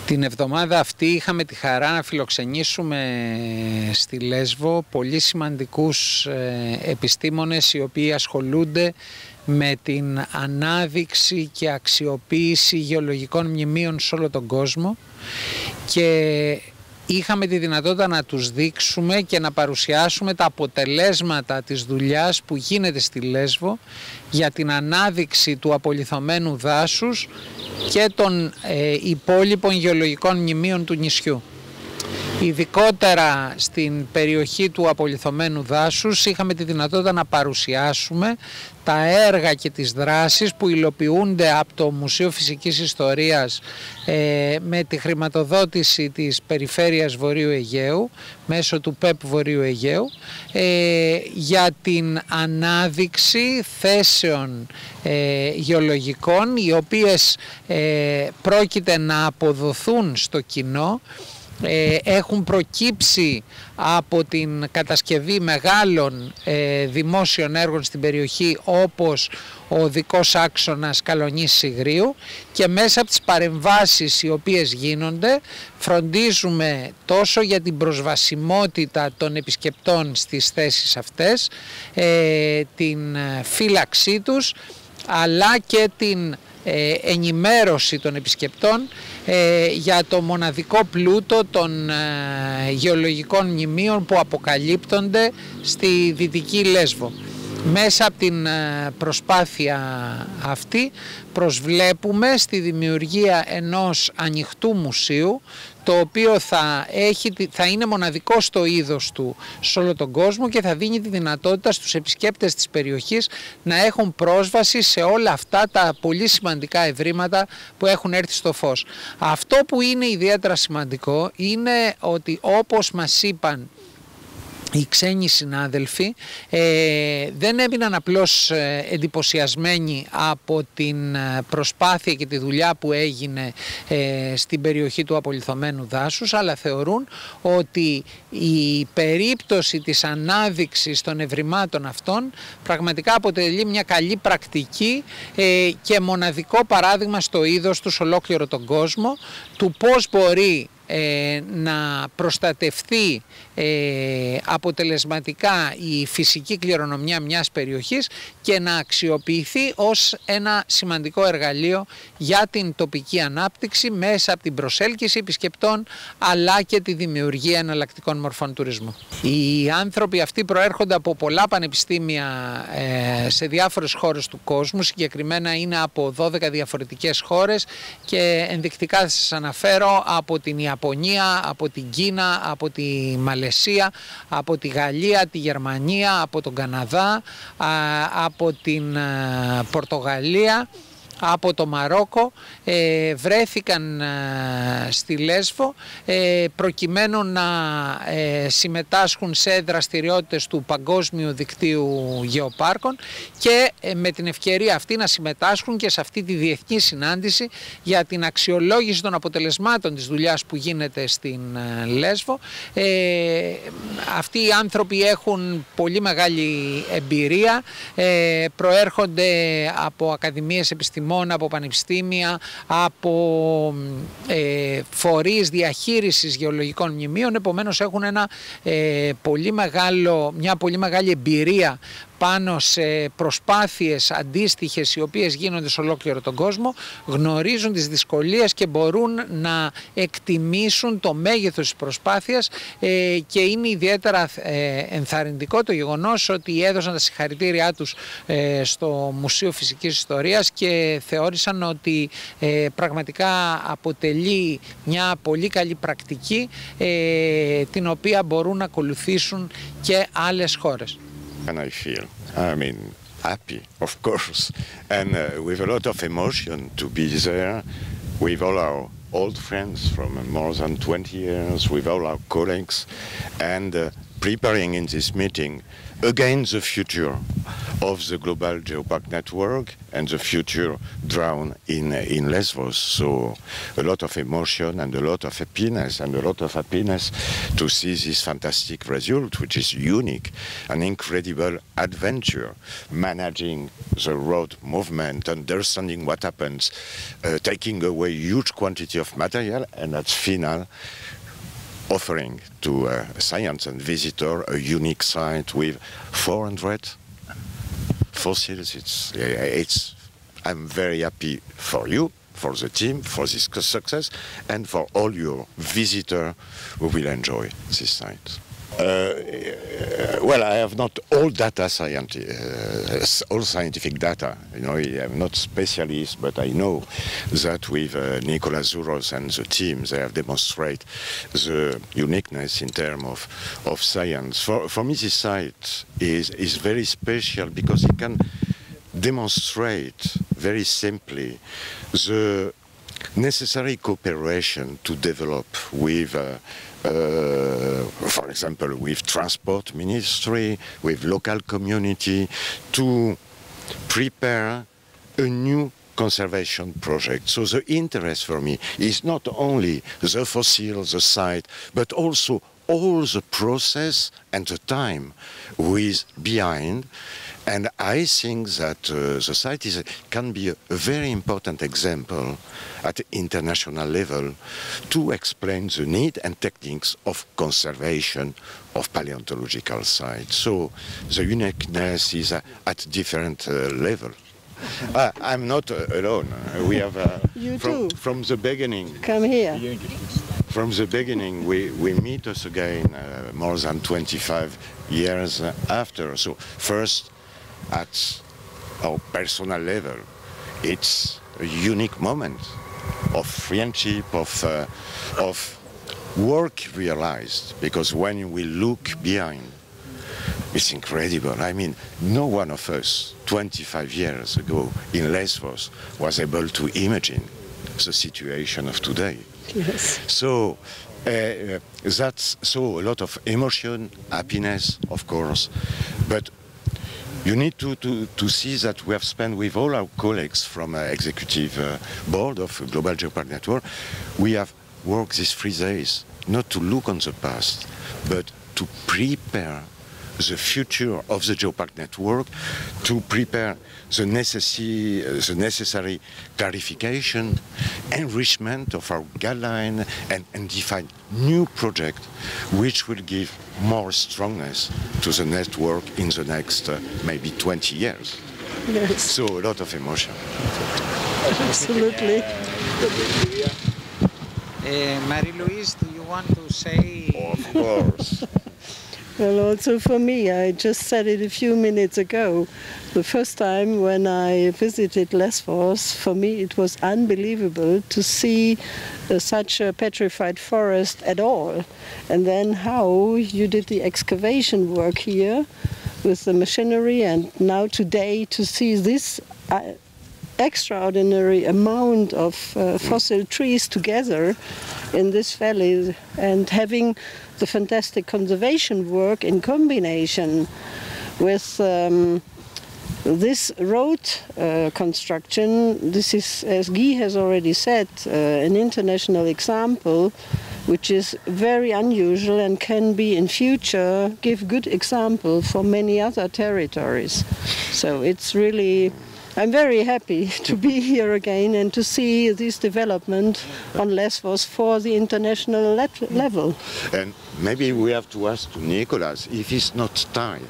Την εβδομάδα αυτή είχαμε τη χαρά να φιλοξενήσουμε στη Λέσβο πολύ σημαντικούς επιστήμονες οι οποίοι ασχολούνται με την ανάδειξη και αξιοποίηση γεωλογικών μνημείων σε όλο τον κόσμο και είχαμε τη δυνατότητα να τους δείξουμε και να παρουσιάσουμε τα αποτελέσματα της δουλειάς που γίνεται στη Λέσβο για την ανάδειξη του απολιθωμένου δάσους και των υπόλοιπων γεωλογικών μνημείων του νησιού. Ειδικότερα στην περιοχή του απολιθωμένου δάσους είχαμε τη δυνατότητα να παρουσιάσουμε τα έργα και τις δράσεις που υλοποιούνται από το Μουσείο Φυσικής Ιστορίας με τη χρηματοδότηση της Περιφέρειας Βορείου Αιγαίου μέσω του ΠΕΠ Βορείου Αιγαίου για την ανάδειξη θέσεων γεωλογικών οι οποίες πρόκειται να αποδοθούν στο κοινό. Έχουν προκύψει από την κατασκευή μεγάλων δημόσιων έργων στην περιοχή όπως ο οδικός άξονας Καλονής Σιγρίου και μέσα από τις παρεμβάσεις οι οποίες γίνονται φροντίζουμε τόσο για την προσβασιμότητα των επισκεπτών στις θέσεις αυτές, την φύλαξή τους αλλά και την ενημέρωση των επισκεπτών για το μοναδικό πλούτο των γεωλογικών μνημείων που αποκαλύπτονται στη Δυτική Λέσβο. Μέσα από την προσπάθεια αυτή προσβλέπουμε στη δημιουργία ενός ανοιχτού μουσείου το οποίο θα είναι μοναδικό στο είδος του σε όλο τον κόσμο και θα δίνει τη δυνατότητα στους επισκέπτες της περιοχής να έχουν πρόσβαση σε όλα αυτά τα πολύ σημαντικά ευρήματα που έχουν έρθει στο φως. Αυτό που είναι ιδιαίτερα σημαντικό είναι ότι όπως μας είπαν οι ξένοι συνάδελφοι δεν έμειναν απλώς εντυπωσιασμένοι από την προσπάθεια και τη δουλειά που έγινε στην περιοχή του απολιθωμένου δάσους, αλλά θεωρούν ότι η περίπτωση της ανάδειξης των ευρημάτων αυτών πραγματικά αποτελεί μια καλή πρακτική και μοναδικό παράδειγμα στο είδος του σε ολόκληρο τον κόσμο του πώς μπορεί να προστατευτεί αποτελεσματικά η φυσική κληρονομιά μιας περιοχής και να αξιοποιηθεί ως ένα σημαντικό εργαλείο για την τοπική ανάπτυξη μέσα από την προσέλκυση επισκεπτών αλλά και τη δημιουργία εναλλακτικών μορφών τουρισμού. Οι άνθρωποι αυτοί προέρχονται από πολλά πανεπιστήμια σε διάφορες χώρες του κόσμου, συγκεκριμένα είναι από 12 διαφορετικές χώρες και ενδεικτικά θα σας αναφέρω από την Ιαπωνία, από την Κίνα, από τη Μαλαισία, από τη Γαλλία, τη Γερμανία, από τον Καναδά, από την Πορτογαλία, από το Μαρόκο βρέθηκαν στη Λέσβο προκειμένου να συμμετάσχουν σε δραστηριότητες του Παγκόσμιου Δικτύου Γεωπάρκων και με την ευκαιρία αυτή να συμμετάσχουν και σε αυτή τη διεθνή συνάντηση για την αξιολόγηση των αποτελεσμάτων της δουλειάς που γίνεται στην Λέσβο. Αυτοί οι άνθρωποι έχουν πολύ μεγάλη εμπειρία, προέρχονται από ακαδημίες επιστημών, από πανεπιστήμια, από φορείς διαχείρισης γεωλογικών μνημείων, επομένως έχουν μια πολύ μεγάλη εμπειρία πάνω σε προσπάθειες αντίστοιχες οι οποίες γίνονται σε ολόκληρο τον κόσμο, γνωρίζουν τις δυσκολίες και μπορούν να εκτιμήσουν το μέγεθος της προσπάθειας και είναι ιδιαίτερα ενθαρρυντικό το γεγονός ότι έδωσαν τα συγχαρητήριά τους στο Μουσείο Φυσικής Ιστορίας και θεώρησαν ότι πραγματικά αποτελεί μια πολύ καλή πρακτική την οποία μπορούν να ακολουθήσουν και άλλες χώρες. And I feel, happy, of course, and with a lot of emotion to be there with all our old friends from more than 20 years, with all our colleagues, and preparing in this meeting again the future of the global geopark network and the future drawn in Lesbos. So a lot of emotion and a lot of happiness to see this fantastic result, which is unique, an incredible adventure, managing the road movement, understanding what happens, taking away huge quantity of material, and at final offering to science and visitor a unique site with 400 fossils. I'm very happy for you, for the team, for this success, and for all your visitors who will enjoy this site. Well, I have not all all scientific data. You know, I'm not specialist, but I know that with Nicolas Zouros and the team, they have demonstrated the uniqueness in terms of science. For me, this site is very special because it can demonstrate very simply the necessary cooperation to develop with for example, with transport ministry, with local community, to prepare a new conservation project. So the interest for me is not only the fossil, the site, but also all the process and the time with behind. And I think that the site can be a very important example at international level to explain the need and techniques of conservation of paleontological sites. So the uniqueness is at different level. I'm not alone. We have from the beginning. Come here. From the beginning, we meet us again more than 25 years after. So first, at our personal level, it's a unique moment of friendship, of work realized, because when we look behind, it's incredible. I mean, no one of us 25 years ago in Lesbos was able to imagine the situation of today. Yes. So that's so a lot of emotion, happiness, of course, but you need to see that we have spent with all our colleagues from executive board of Global Geopark Network, we have worked these 3 days not to look on the past, but to prepare the future of the Geopark Network, to prepare the necessary clarification, enrichment of our guideline, and define new project which will give more strongness to the network in the next maybe 20 years. Yes. So a lot of emotion. Absolutely. Marie-Louise, do you want to say? Of course. Well, also for me, I just said it a few minutes ago. The first time when I visited Lesbos, for me it was unbelievable to see such a petrified forest at all. And then how you did the excavation work here with the machinery, and now today to see this extraordinary amount of fossil trees together in this valley, and having the fantastic conservation work in combination with this road construction. This is, as Guy has already said, an international example which is very unusual and can be in future give good example for many other territories. So it's really, I'm very happy to be here again and to see this development on Lesbos for the international level. And maybe we have to ask to Nicolas if it's not time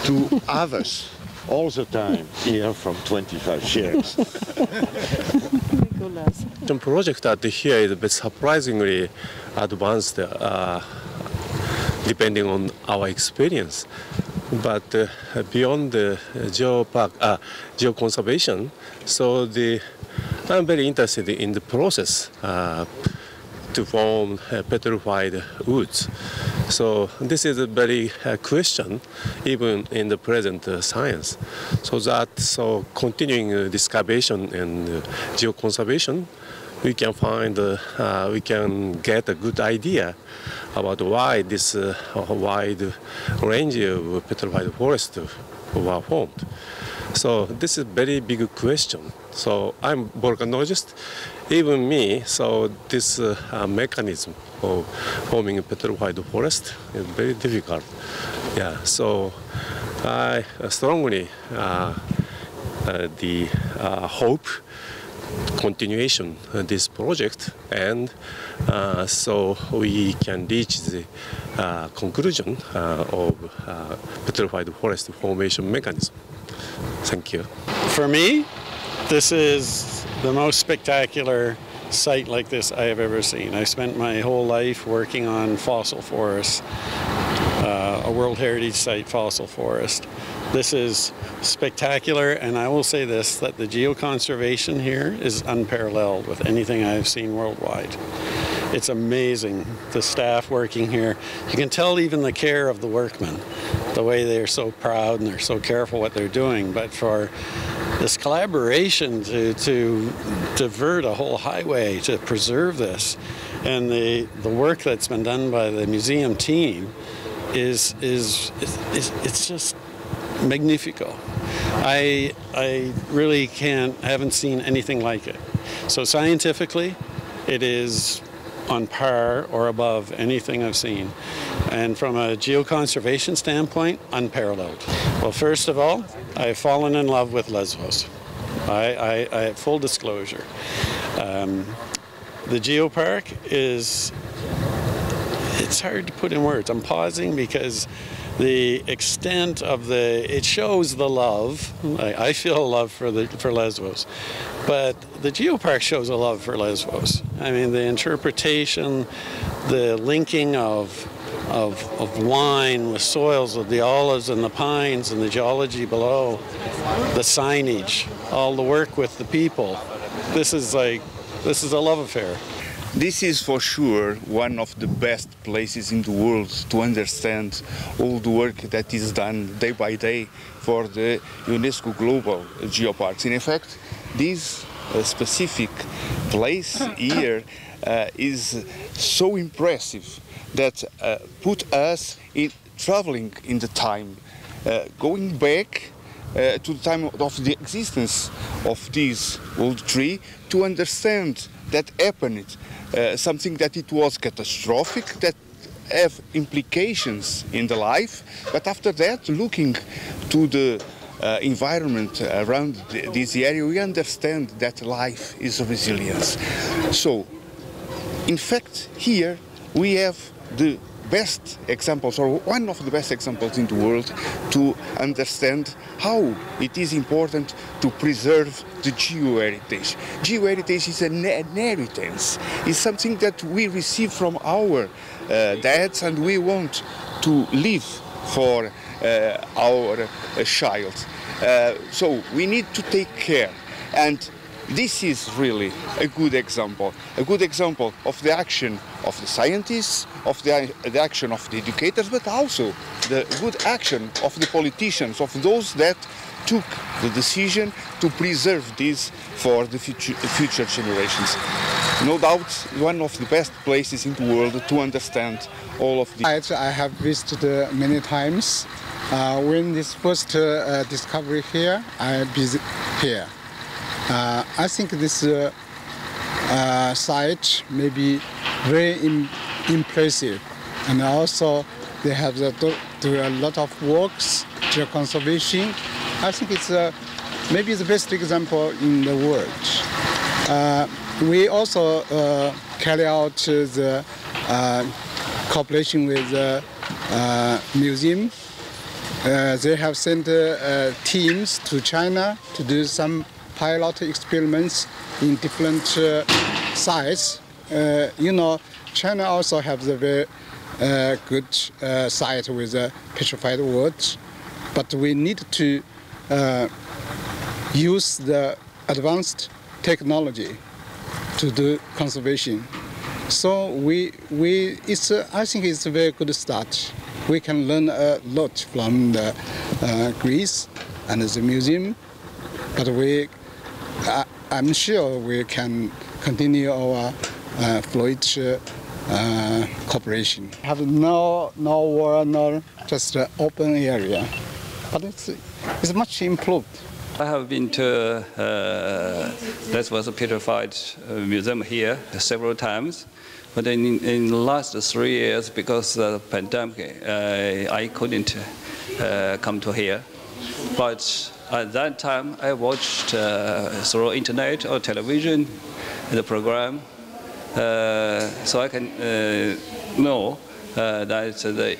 to have us all the time here from 25 years. Nicolas. The project that here is a bit surprisingly advanced, depending on our experience. But beyond the geoconservation, so I'm very interested in the process to form petrified woods. So this is a very question, even in the present science. So continuing this excavation and geoconservation we can find, we can get a good idea about why this wide range of petrified forests were formed. So this is a very big question. So I'm volcanologist, even me, so this mechanism of forming a petrified forest is very difficult. Yeah, so I strongly hope continuation of this project, and so we can reach the conclusion of petrified forest formation mechanism. Thank you. For me, this is the most spectacular site like this I have ever seen. I spent my whole life working on fossil forests, a World Heritage Site fossil forest. This is spectacular, and I will say this, that the geoconservation here is unparalleled with anything I've seen worldwide. It's amazing, the staff working here. You can tell even the care of the workmen, the way they're so proud and they're so careful what they're doing. But for this collaboration to divert a whole highway to preserve this, and the work that's been done by the museum team it's just magnifico. I really haven't seen anything like it. So scientifically, it is on par or above anything I've seen. And from a geoconservation standpoint, unparalleled. Well, first of all, I've fallen in love with Lesbos. I full disclosure. The geopark is, it's hard to put in words. I'm pausing because the extent of it shows the love. I feel love for Lesbos, but the geopark shows a love for Lesbos. I mean, the interpretation, the linking of wine with soils, of the olives and the pines and the geology below, the signage, all the work with the people. This is a love affair. This is for sure one of the best places in the world to understand all the work that is done day by day for the UNESCO Global Geoparks. In fact, this specific place here is so impressive that put us in traveling in the time, going back to the time of the existence of this old tree to understand that happened. Something that it was catastrophic, that have implications in the life, but after that, looking to the environment around this area, we understand that life is resilience. So, in fact, here we have the best examples, or one of the best examples in the world, to understand how it is important to preserve the geoheritage. Geoheritage is an inheritance. It's something that we receive from our dads, and we want to leave for our child. So we need to take care. And this is really a good example of the action of the scientists, of the action of the educators, but also the good action of the politicians, of those that took the decision to preserve this for the future generations. No doubt, one of the best places in the world to understand all of this. I have visited many times. When this first discovery here, I visit here. I think this site may be very impressive, and also they have do a lot of works, geoconservation. I think it's maybe the best example in the world. We also carry out the cooperation with the museum. They have sent teams to China to do some pilot experiments in different sites. You know, China also has a very good site with petrified woods, but we need to use the advanced technology to do conservation. So I think it's a very good start. We can learn a lot from the Greece and the museum, but I'm sure we can continue our fluid cooperation. Have no wall, no just open area, but it's much improved. I have been to Lesbos Petrified Museum here several times, but in the last 3 years, because of the pandemic, I couldn't come to here. But at that time, I watched through internet or television the program, so I can know that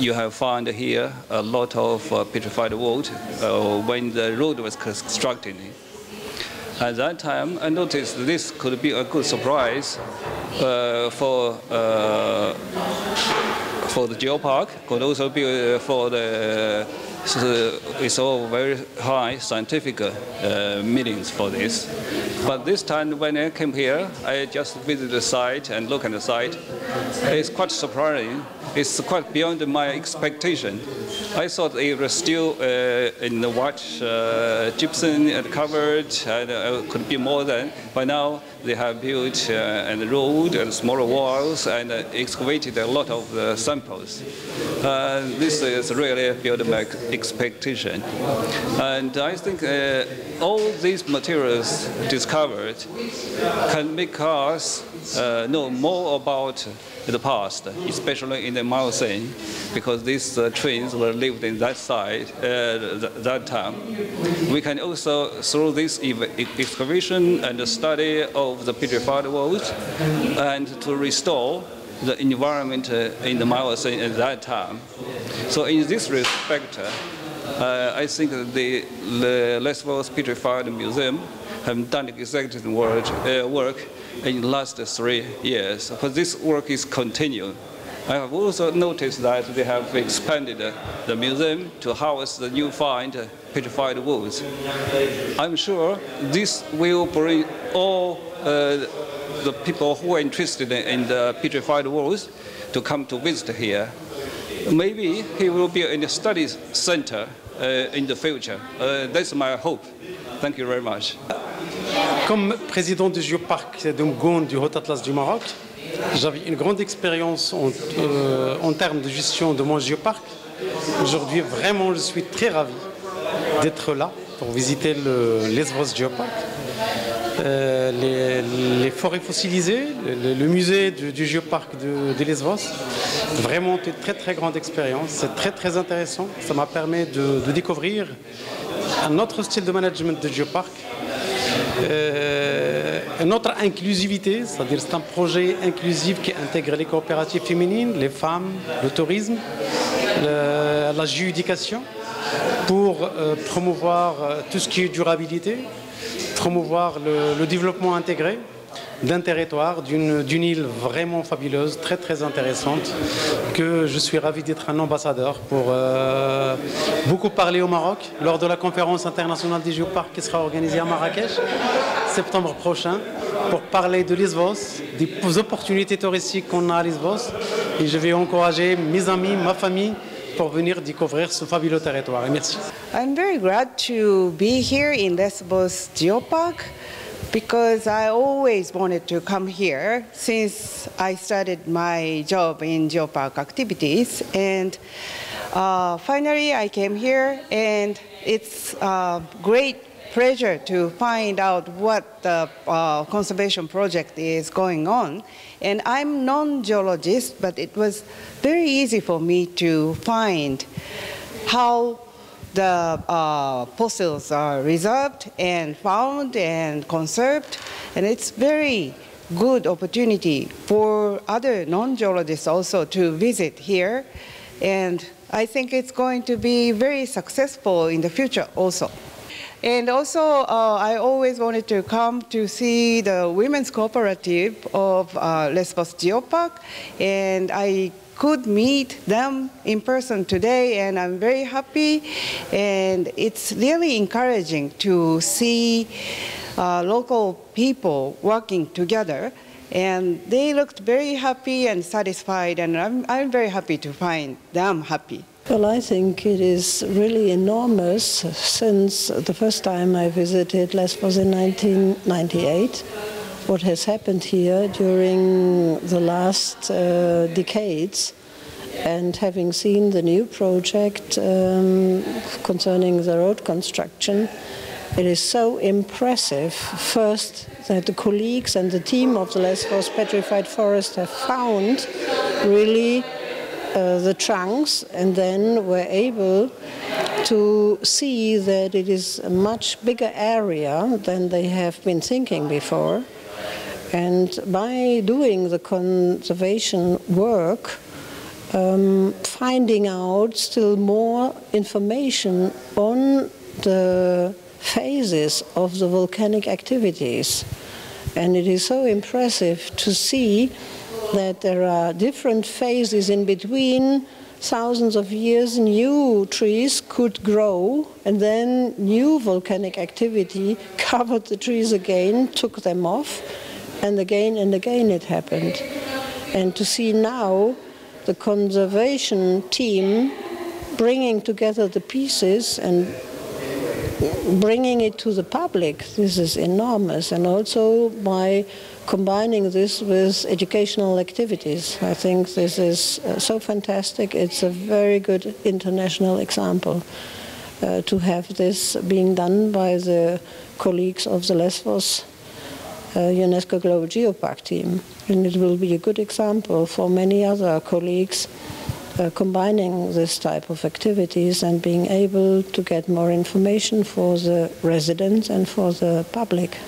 you have found here a lot of petrified wood when the road was constructed. At that time, I noticed this could be a good surprise for the geopark, could also be for the. So it's all very high scientific meanings for this. But this time when I came here, I just visited the site and looked at the site. It's quite surprising. It's quite beyond my expectation. I thought it was still in the white gypsum and covered, and could be more than. By now they have built and road and smaller walls and excavated a lot of the samples. This is really beyond my expectation. And I think all these materials discovered can make us know more about the past, especially in the Miocene, because these trees were lived in that site that time. We can also, through this excavation and the study of the petrified walls, and to restore the environment in the Miocene at that time. So in this respect, I think the Lesbos Petrified Museum have done exactly work in the last 3 years. But this work is continued. I have also noticed that they have expanded the museum to house the new find petrified woods. I'm sure this will bring all the people who are interested in the petrified woods to come to visit here. Maybe he will be in the study center in the future. That's my hope. Thank you very much. Comme président du géoparc de Mgoun du Haut-Atlas du Maroc, j'avais une grande expérience en termes de gestion de mon géoparc. Aujourd'hui, vraiment, je suis très ravi d'être là pour visiter le Lesbos Géoparc, les forêts fossilisées, le musée du géoparc de Lesbos. Vraiment une très très grande expérience, c'est très très intéressant. Ça m'a permis de découvrir un autre style de management de géoparc, une autre inclusivité, c'est-à-dire c'est un projet inclusif qui intègre les coopératives féminines, les femmes, le tourisme, la géoéducation, pour promouvoir tout ce qui est durabilité, promouvoir le développement intégré d'un territoire, d'une île vraiment fabuleuse, très très intéressante, que je suis ravi d'être un ambassadeur pour beaucoup parler au Maroc lors de la conférence internationale des géoparcs qui sera organisée à Marrakech, septembre prochain, pour parler de Lesbos, des opportunités touristiques qu'on a à Lesbos. Et je vais encourager mes amis, ma famille, pour venir découvrir ce fabuleux territoire. Et merci. I'm very glad to be here in Lesbos Geopark, because I always wanted to come here since I started my job in geopark activities, and finally I came here, and it's a great pleasure to find out what the conservation project is going on. And I'm non-geologist, but it was very easy for me to find how the fossils are reserved and found and conserved, and it's very good opportunity for other non-geologists also to visit here, and I think it's going to be very successful in the future also. And also, I always wanted to come to see the women's cooperative of Lesbos Geopark, and I could meet them in person today, and I'm very happy. And it's really encouraging to see local people working together, and they looked very happy and satisfied, and I'm very happy to find them happy. Well, I think it is really enormous since the first time I visited Lesbos in 1998. what has happened here during the last decades. And having seen the new project concerning the road construction, it is so impressive, first, that the colleagues and the team of the Lesvos Petrified Forest have found really the trunks, and then were able to see that it is a much bigger area than they have been thinking before. And by doing the conservation work, finding out still more information on the phases of the volcanic activities. And it is so impressive to see that there are different phases in between. Thousands of years, new trees could grow, and then new volcanic activity covered the trees again, took them off, and again it happened. And to see now the conservation team bringing together the pieces and bringing it to the public, this is enormous. And also by combining this with educational activities, I think this is so fantastic. It's a very good international example to have this being done by the colleagues of the Lesvos UNESCO Global Geopark team. And it will be a good example for many other colleagues combining this type of activities and being able to get more information for the residents and for the public.